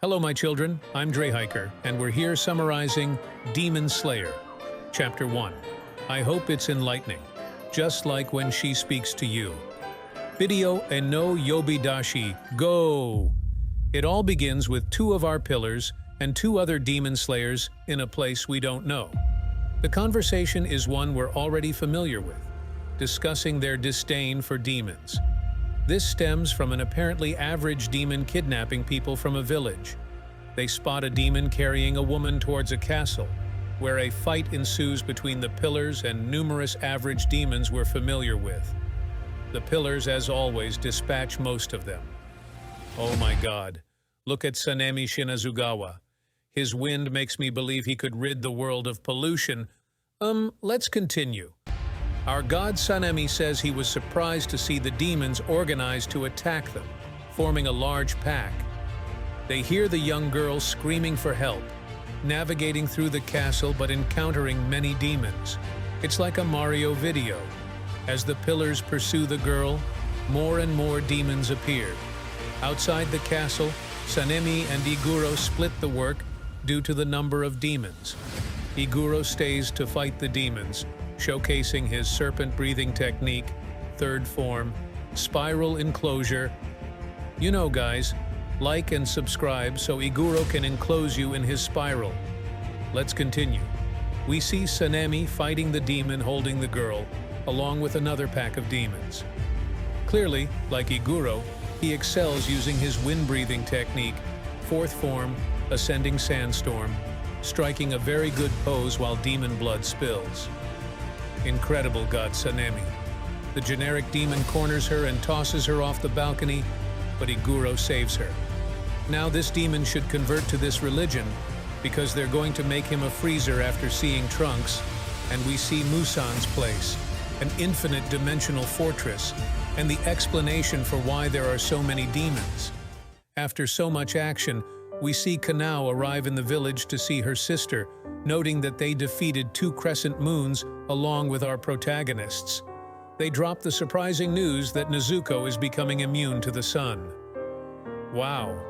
Hello, my children. I'm Dre Hiker, and we're here summarizing Demon Slayer, Chapter 1. I hope it's enlightening, just like when she speaks to you. Video and no Yobidashi, go! It all begins with two of our pillars and two other demon slayers in a place we don't know. The conversation is one we're already familiar with, discussing their disdain for demons. This stems from an apparently average demon kidnapping people from a village. They spot a demon carrying a woman towards a castle, where a fight ensues between the pillars and numerous average demons we're familiar with. The pillars, as always, dispatch most of them. Oh my God, look at Sanemi Shinazugawa. His wind makes me believe he could rid the world of pollution. Let's continue. Our god Sanemi says he was surprised to see the demons organized to attack them, forming a large pack. They hear the young girl screaming for help, navigating through the castle but encountering many demons. It's like a Mario video. As the pillars pursue the girl, more and more demons appear. Outside the castle, Sanemi and Iguro split the work due to the number of demons. Iguro stays to fight the demons, showcasing his serpent-breathing technique, third form, spiral enclosure. You know, guys, like and subscribe so Iguro can enclose you in his spiral. Let's continue. We see Sanemi fighting the demon holding the girl, along with another pack of demons. Clearly, like Iguro, he excels using his wind-breathing technique, fourth form, ascending sandstorm, striking a very good pose while demon blood spills. Incredible god Sanemi. The generic demon corners her and tosses her off the balcony, but Iguro saves her. Now this demon should convert to this religion because they're going to make him a freezer after seeing Trunks, and we see Musan's place, an infinite dimensional fortress, and the explanation for why there are so many demons. After so much action, we see Kanao arrive in the village to see her sister, noting that they defeated 2 crescent moons along with our protagonists. They drop the surprising news that Nezuko is becoming immune to the sun. Wow.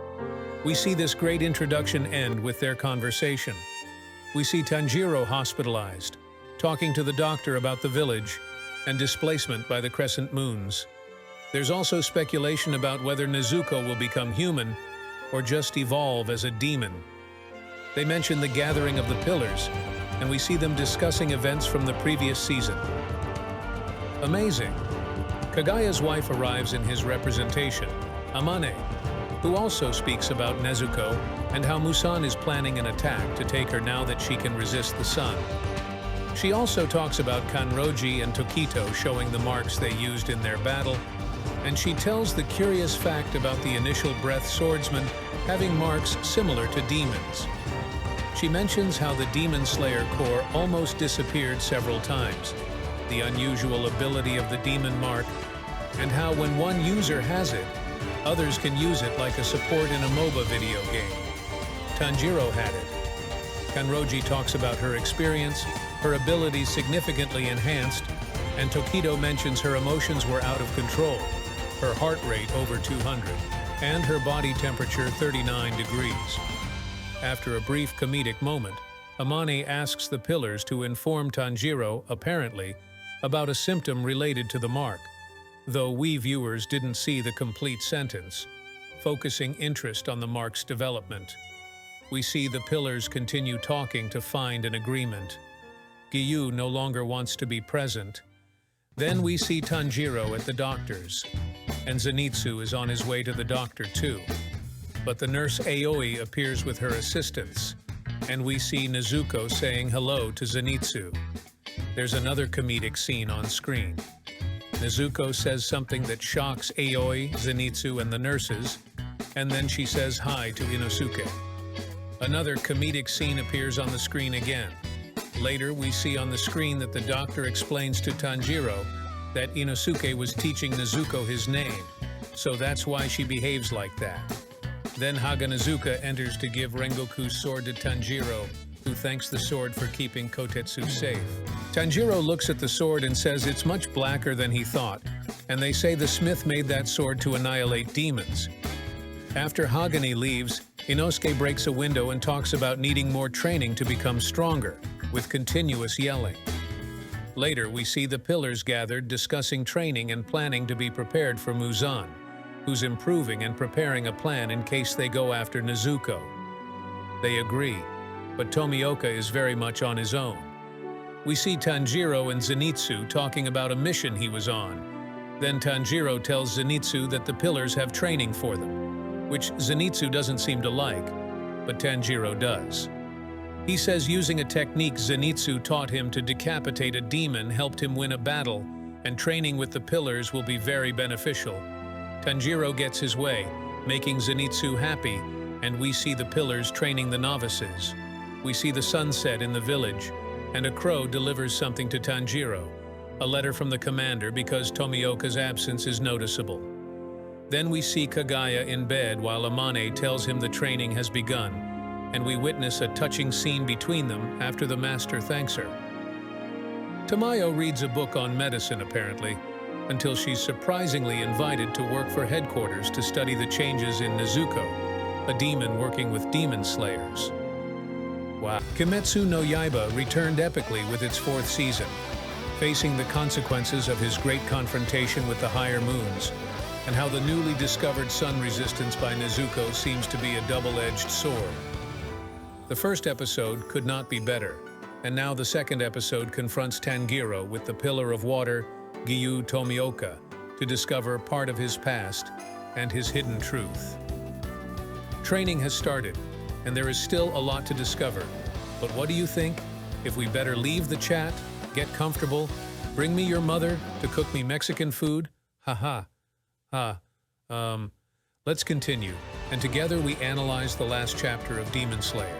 We see this great introduction end with their conversation. We see Tanjiro hospitalized, talking to the doctor about the village and displacement by the crescent moons. There's also speculation about whether Nezuko will become human or just evolve as a demon. They mention the gathering of the pillars, and we see them discussing events from the previous season. Amazing! Kagaya's wife arrives in his representation, Amane, who also speaks about Nezuko and how Musan is planning an attack to take her now that she can resist the sun. She also talks about Kanroji and Tokito showing the marks they used in their battle, and she tells the curious fact about the initial breath swordsman having marks similar to demons. She mentions how the Demon Slayer core almost disappeared several times, the unusual ability of the demon mark, and how when one user has it, others can use it like a support in a MOBA video game. Tanjiro had it. Kanroji talks about her experience, her abilities significantly enhanced, and Tokito mentions her emotions were out of control, her heart rate over 200, and her body temperature 39 degrees. After a brief comedic moment, Amane asks the pillars to inform Tanjiro, apparently, about a symptom related to the mark, though we viewers didn't see the complete sentence, focusing interest on the mark's development. We see the pillars continue talking to find an agreement. Giyu no longer wants to be present. Then we see Tanjiro at the doctor's, and Zenitsu is on his way to the doctor too. But the nurse Aoi appears with her assistants, and we see Nezuko saying hello to Zenitsu. There's another comedic scene on screen. Nezuko says something that shocks Aoi, Zenitsu, and the nurses, and then she says hi to Inosuke. Another comedic scene appears on the screen again. Later, we see on the screen that the doctor explains to Tanjiro that Inosuke was teaching Nezuko his name, so that's why she behaves like that. Then Haganezuka enters to give Rengoku's sword to Tanjiro, who thanks the sword for keeping Kotetsu safe. Tanjiro looks at the sword and says it's much blacker than he thought, and they say the smith made that sword to annihilate demons. After Hagane leaves, Inosuke breaks a window and talks about needing more training to become stronger, with continuous yelling. Later, we see the pillars gathered discussing training and planning to be prepared for Muzan, who's improving and preparing a plan in case they go after Nezuko. They agree, but Tomioka is very much on his own. We see Tanjiro and Zenitsu talking about a mission he was on. Then Tanjiro tells Zenitsu that the pillars have training for them, which Zenitsu doesn't seem to like, but Tanjiro does. He says using a technique Zenitsu taught him to decapitate a demon helped him win a battle, and training with the pillars will be very beneficial. Tanjiro gets his way, making Zenitsu happy, and we see the pillars training the novices. We see the sunset in the village, and a crow delivers something to Tanjiro, a letter from the commander because Tomioka's absence is noticeable. Then we see Kagaya in bed while Amane tells him the training has begun, and we witness a touching scene between them after the master thanks her. Tamayo reads a book on medicine, apparently, until she's surprisingly invited to work for headquarters to study the changes in Nezuko, a demon working with demon slayers. Wow. Kimetsu no Yaiba returned epically with its 4th season, facing the consequences of his great confrontation with the higher moons, and how the newly discovered sun resistance by Nezuko seems to be a double-edged sword. The first episode could not be better, and now the second episode confronts Tanjiro with the Pillar of Water, Giyu Tomioka, to discover part of his past and his hidden truth. Training has started, and there is still a lot to discover. But what do you think? If we better leave the chat, get comfortable, bring me your mother to cook me Mexican food? Let's continue, and together we analyze the last chapter of Demon Slayer.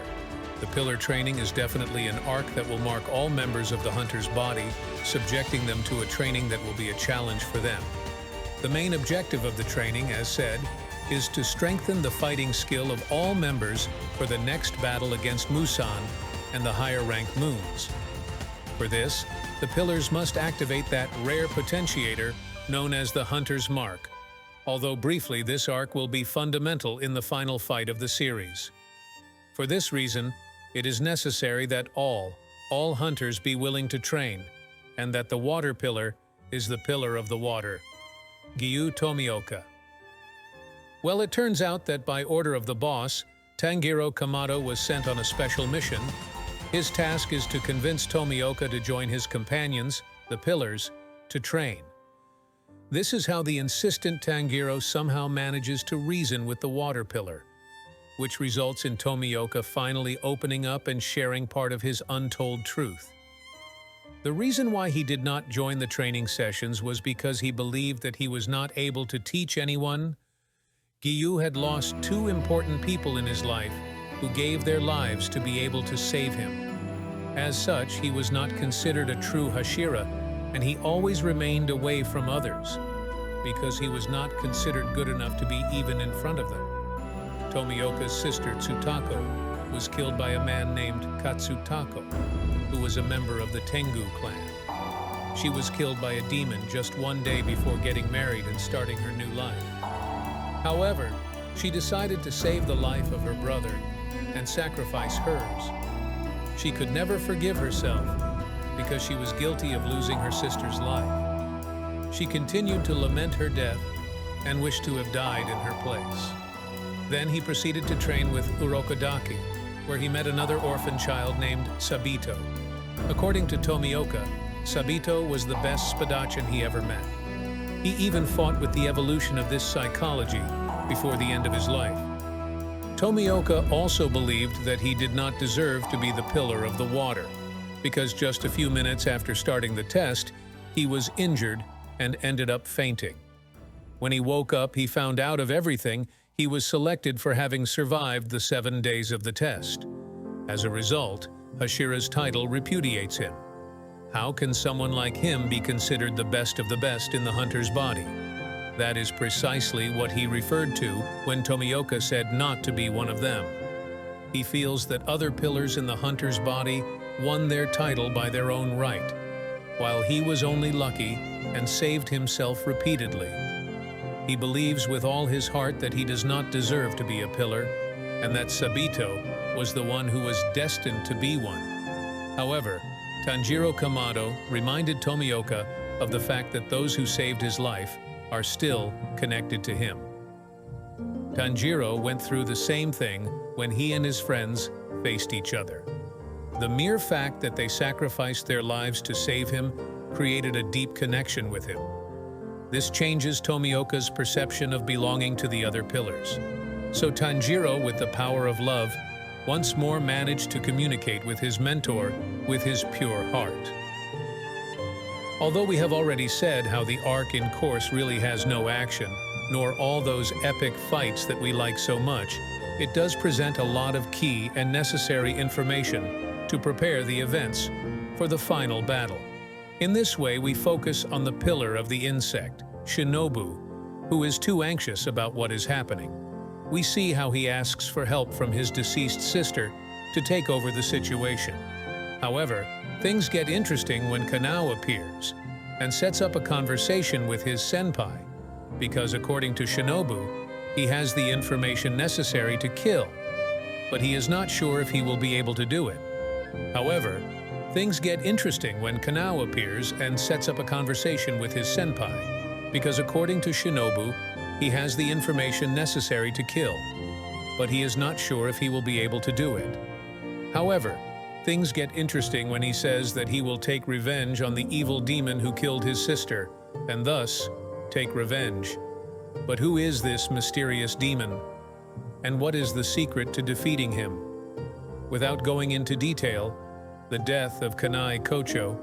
The pillar training is definitely an arc that will mark all members of the Hunter's body, subjecting them to a training that will be a challenge for them. The main objective of the training, as said, is to strengthen the fighting skill of all members for the next battle against Musan and the higher-ranked moons. For this, the pillars must activate that rare potentiator known as the Hunter's Mark, although briefly this arc will be fundamental in the final fight of the series. For this reason, it is necessary that all hunters be willing to train, and that the water pillar is the pillar of the water. Giyu Tomioka. Well, it turns out that by order of the boss, Tanjiro Kamado was sent on a special mission. His task is to convince Tomioka to join his companions, the pillars, to train. This is how the insistent Tanjiro somehow manages to reason with the water pillar, which results in Tomioka finally opening up and sharing part of his untold truth. The reason why he did not join the training sessions was because he believed that he was not able to teach anyone. Giyu had lost 2 important people in his life who gave their lives to be able to save him. As such, he was not considered a true Hashira, and he always remained away from others, because he was not considered good enough to be even in front of them. Tomioka's sister Tsutako was killed by a man named Katsutako, who was a member of the Tengu clan. She was killed by a demon just 1 day before getting married and starting her new life. However, she decided to save the life of her brother and sacrifice hers. She could never forgive herself because she was guilty of losing her sister's life. She continued to lament her death and wished to have died in her place. Then he proceeded to train with Urokodaki, where he met another orphan child named Sabito. According to Tomioka, Sabito was the best Spadachin he ever met. He even fought with the evolution of this psychology before the end of his life. Tomioka also believed that he did not deserve to be the pillar of the water, because just a few minutes after starting the test, he was injured and ended up fainting. When he woke up, he found out of everything he was selected for having survived the 7 days of the test. As a result, Hashira's title repudiates him. How can someone like him be considered the best of the best in the hunter's body? That is precisely what he referred to when Tomioka said not to be one of them. He feels that other pillars in the hunter's body won their title by their own right, while he was only lucky and saved himself repeatedly. He believes with all his heart that he does not deserve to be a pillar, and that Sabito was the one who was destined to be one. However, Tanjiro Kamado reminded Tomioka of the fact that those who saved his life are still connected to him. Tanjiro went through the same thing when he and his friends faced each other. The mere fact that they sacrificed their lives to save him created a deep connection with him. This changes Tomioka's perception of belonging to the other pillars. So Tanjiro, with the power of love, once more managed to communicate with his mentor with his pure heart. Although we have already said how the arc in course really has no action, nor all those epic fights that we like so much, it does present a lot of key and necessary information to prepare the events for the final battle. In this way, we focus on the pillar of the insect, Shinobu, who is too anxious about what is happening. We see how he asks for help from his deceased sister to take over the situation. However, things get interesting when Kanao appears and sets up a conversation with his senpai, because according to Shinobu, he has the information necessary to kill, but he is not sure if he will be able to do it. However, things get interesting when Kanao appears and sets up a conversation with his senpai, because according to Shinobu, he has the information necessary to kill, but he is not sure if he will be able to do it. However, things get interesting when he says that he will take revenge on the evil demon who killed his sister, and thus take revenge. But who is this mysterious demon? And what is the secret to defeating him? Without going into detail, the death of Kanai Kocho,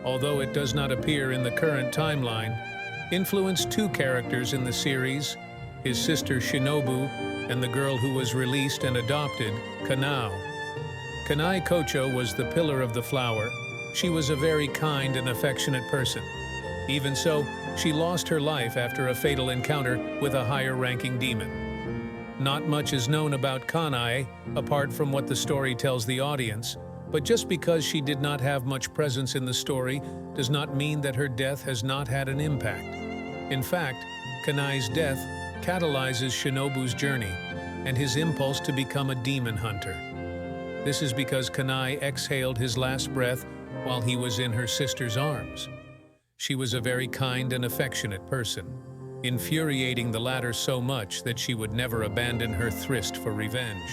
although it does not appear in the current timeline, influenced two characters in the series, his sister Shinobu and the girl who was released and adopted, Kanao. Kanai Kocho was the pillar of the flower. She was a very kind and affectionate person. Even so, she lost her life after a fatal encounter with a higher-ranking demon. Not much is known about Kanai, apart from what the story tells the audience, but just because she did not have much presence in the story does not mean that her death has not had an impact. In fact, Kanai's death catalyzes Shinobu's journey and his impulse to become a demon hunter. This is because Kanai exhaled his last breath while he was in her sister's arms. She was a very kind and affectionate person, infuriating the latter so much that she would never abandon her thirst for revenge.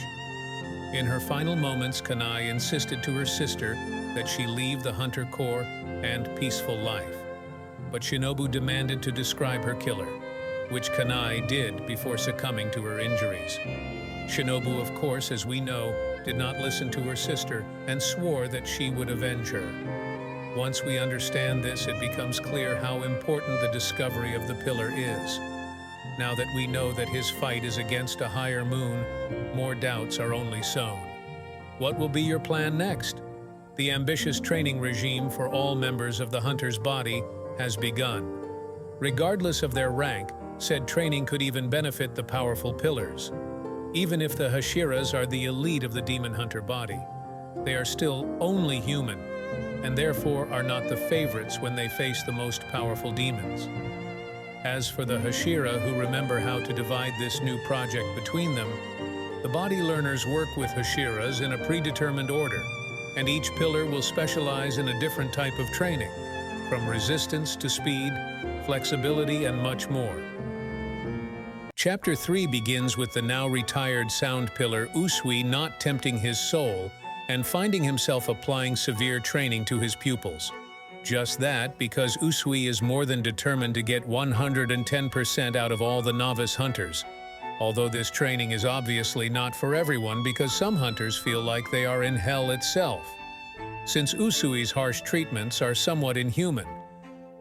In her final moments, Kanai insisted to her sister that she leave the hunter corps and peaceful life. But Shinobu demanded to describe her killer, which Kanai did before succumbing to her injuries. Shinobu, of course, as we know, did not listen to her sister and swore that she would avenge her. Once we understand this, it becomes clear how important the discovery of the pillar is. Now that we know that his fight is against a higher moon, more doubts are only sown. What will be your plan next? The ambitious training regime for all members of the hunter's body has begun. Regardless of their rank, said training could even benefit the powerful pillars. Even if the Hashiras are the elite of the demon hunter body, they are still only human, and therefore are not the favorites when they face the most powerful demons. As for the Hashira who remember how to divide this new project between them, the body learners work with Hashiras in a predetermined order, and each pillar will specialize in a different type of training, from resistance to speed, flexibility, and much more. Chapter 3 begins with the now retired sound pillar Usui not tempting his soul and finding himself applying severe training to his pupils. Just that, because Usui is more than determined to get 110% out of all the novice hunters. Although this training is obviously not for everyone because some hunters feel like they are in hell itself. Since Usui's harsh treatments are somewhat inhuman,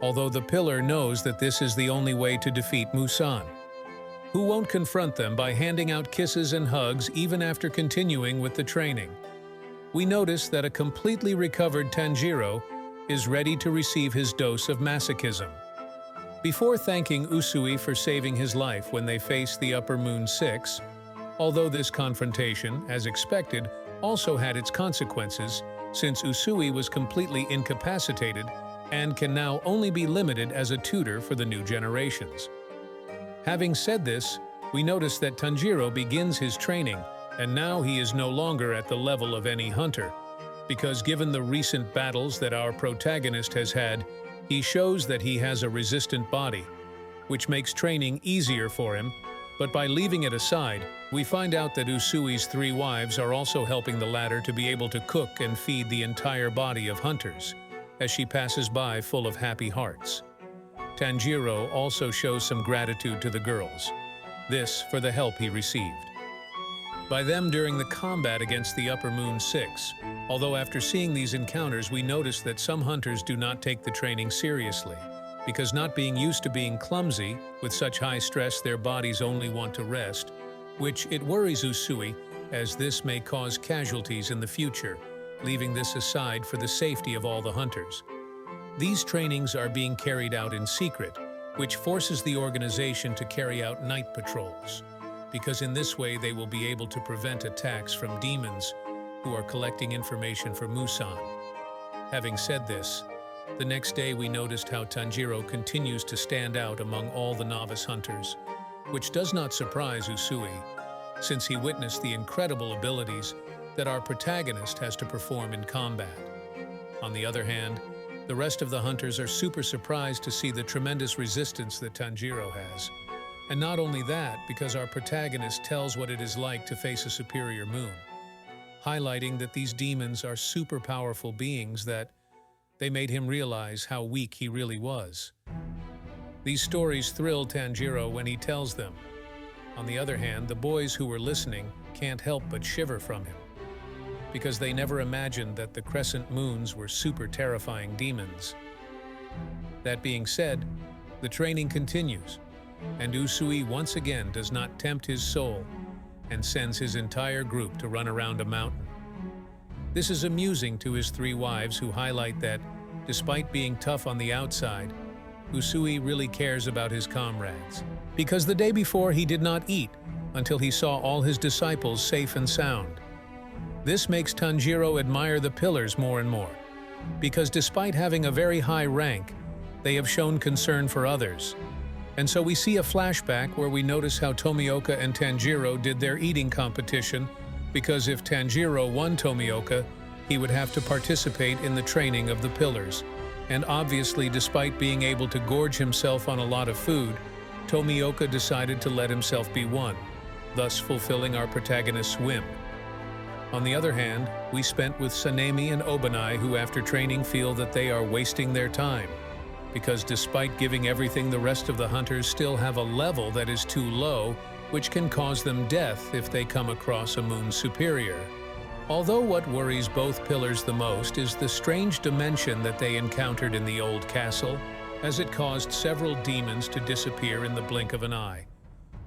although the pillar knows that this is the only way to defeat Musan. Who won't confront them by handing out kisses and hugs even after continuing with the training? We notice that a completely recovered Tanjiro is ready to receive his dose of masochism. Before thanking Usui for saving his life when they faced the Upper Moon 6, although this confrontation, as expected, also had its consequences, since Usui was completely incapacitated and can now only be limited as a tutor for the new generations. Having said this, we notice that Tanjiro begins his training And now he is no longer at the level of any hunter, because given the recent battles that our protagonist has had, he shows that he has a resistant body, which makes training easier for him. But by leaving it aside, we find out that Usui's 3 wives are also helping the latter to be able to cook and feed the entire body of hunters, as she passes by full of happy hearts. Tanjiro also shows some gratitude to the girls, this for the help he received by them during the combat against the Upper Moon 6. Although after seeing these encounters, we notice that some hunters do not take the training seriously, because not being used to being clumsy, with such high stress their bodies only want to rest, which it worries Usui, as this may cause casualties in the future, leaving this aside for the safety of all the hunters. These trainings are being carried out in secret, which forces the organization to carry out night patrols, because in this way they will be able to prevent attacks from demons who are collecting information for Musan. Having said this, the next day we noticed how Tanjiro continues to stand out among all the novice hunters, which does not surprise Usui, since he witnessed the incredible abilities that our protagonist has to perform in combat. On the other hand, the rest of the hunters are super surprised to see the tremendous resistance that Tanjiro has. And not only that, because our protagonist tells what it is like to face a superior moon, highlighting that these demons are super powerful beings that they made him realize how weak he really was. These stories thrill Tanjiro when he tells them. On the other hand, the boys who were listening can't help but shiver from him, because they never imagined that the crescent moons were super terrifying demons. That being said, the training continues, and Usui once again does not tempt his soul and sends his entire group to run around a mountain. This is amusing to his 3 wives, who highlight that, despite being tough on the outside, Usui really cares about his comrades, because the day before he did not eat until he saw all his disciples safe and sound. This makes Tanjiro admire the pillars more and more, because despite having a very high rank, they have shown concern for others. And so we see a flashback where we notice how Tomioka and Tanjiro did their eating competition, because if Tanjiro won Tomioka, he would have to participate in the training of the pillars. And obviously, despite being able to gorge himself on a lot of food, Tomioka decided to let himself be won, thus fulfilling our protagonist's whim. On the other hand, we spent with Sanemi and Obanai, who after training feel that they are wasting their time, because despite giving everything, the rest of the hunters still have a level that is too low, which can cause them death if they come across a moon superior. Although what worries both pillars the most is the strange dimension that they encountered in the old castle, as it caused several demons to disappear in the blink of an eye.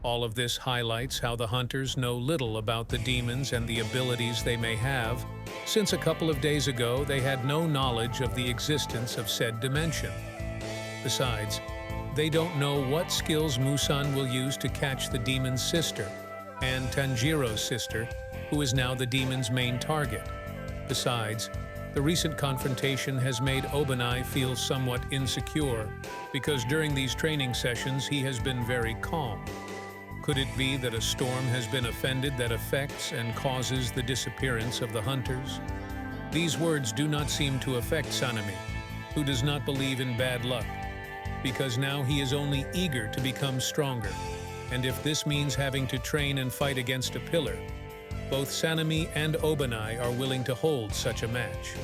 All of this highlights how the hunters know little about the demons and the abilities they may have, since a couple of days ago they had no knowledge of the existence of said dimension. Besides, they don't know what skills Musan will use to catch the demon's sister, and Tanjiro's sister, who is now the demon's main target. Besides, the recent confrontation has made Obanai feel somewhat insecure, because during these training sessions he has been very calm. Could it be that a storm has been offended that affects and causes the disappearance of the hunters? These words do not seem to affect Sanemi, who does not believe in bad luck, because now he is only eager to become stronger, and if this means having to train and fight against a pillar, both Sanemi and Obanai are willing to hold such a match.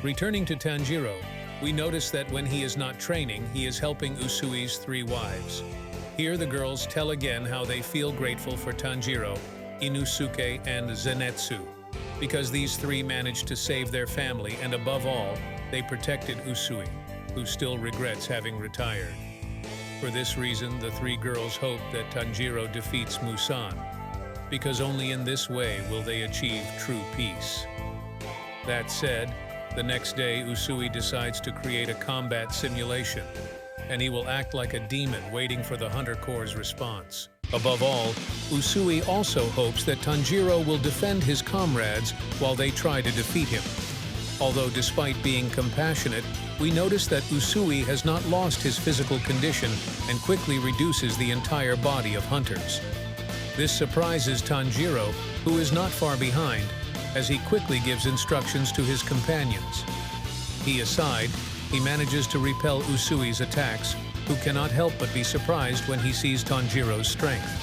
Returning to Tanjiro, we notice that when he is not training, he is helping Usui's 3 wives. Here the girls tell again how they feel grateful for Tanjiro, Inosuke, and Zenitsu, because these 3 managed to save their family, and above all, they protected Usui, who still regrets having retired. For this reason, the 3 girls hope that Tanjiro defeats Musan, because only in this way will they achieve true peace. That said, the next day Usui decides to create a combat simulation, and he will act like a demon waiting for the Hunter Corps' response. Above all, Usui also hopes that Tanjiro will defend his comrades while they try to defeat him. Although despite being compassionate, we notice that Usui has not lost his physical condition and quickly reduces the entire body of hunters. This surprises Tanjiro, who is not far behind, as he quickly gives instructions to his companions. He aside, he manages to repel Usui's attacks, who cannot help but be surprised when he sees Tanjiro's strength.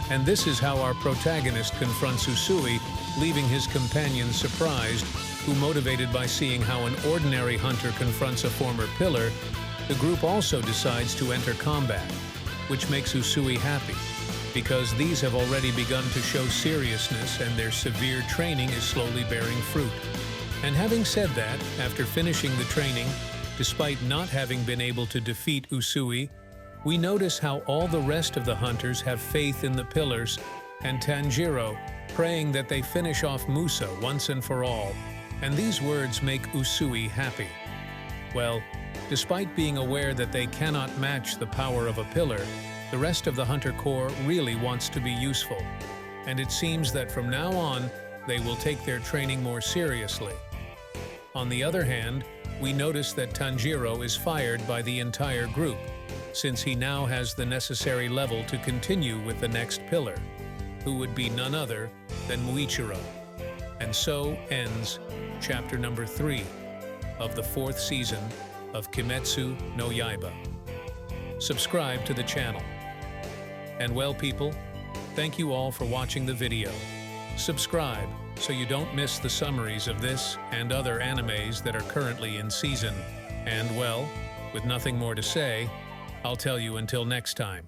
And this is how our protagonist confronts Usui, leaving his companions surprised, who, motivated by seeing how an ordinary hunter confronts a former pillar, the group also decides to enter combat, which makes Usui happy, because these have already begun to show seriousness and their severe training is slowly bearing fruit. And having said that, after finishing the training, despite not having been able to defeat Usui, we notice how all the rest of the hunters have faith in the pillars, and Tanjiro praying that they finish off Musa once and for all, and these words make Usui happy. Well, despite being aware that they cannot match the power of a pillar, the rest of the Hunter Corps really wants to be useful, and it seems that from now on, they will take their training more seriously. On the other hand, we notice that Tanjiro is fired by the entire group, since he now has the necessary level to continue with the next pillar, who would be none other than Muichiro. And so ends chapter number 3 of the 4th season of Kimetsu no Yaiba. Subscribe to the channel. And well, people, thank you all for watching the video. Subscribe so you don't miss the summaries of this and other animes that are currently in season. And well, with nothing more to say, I'll tell you until next time.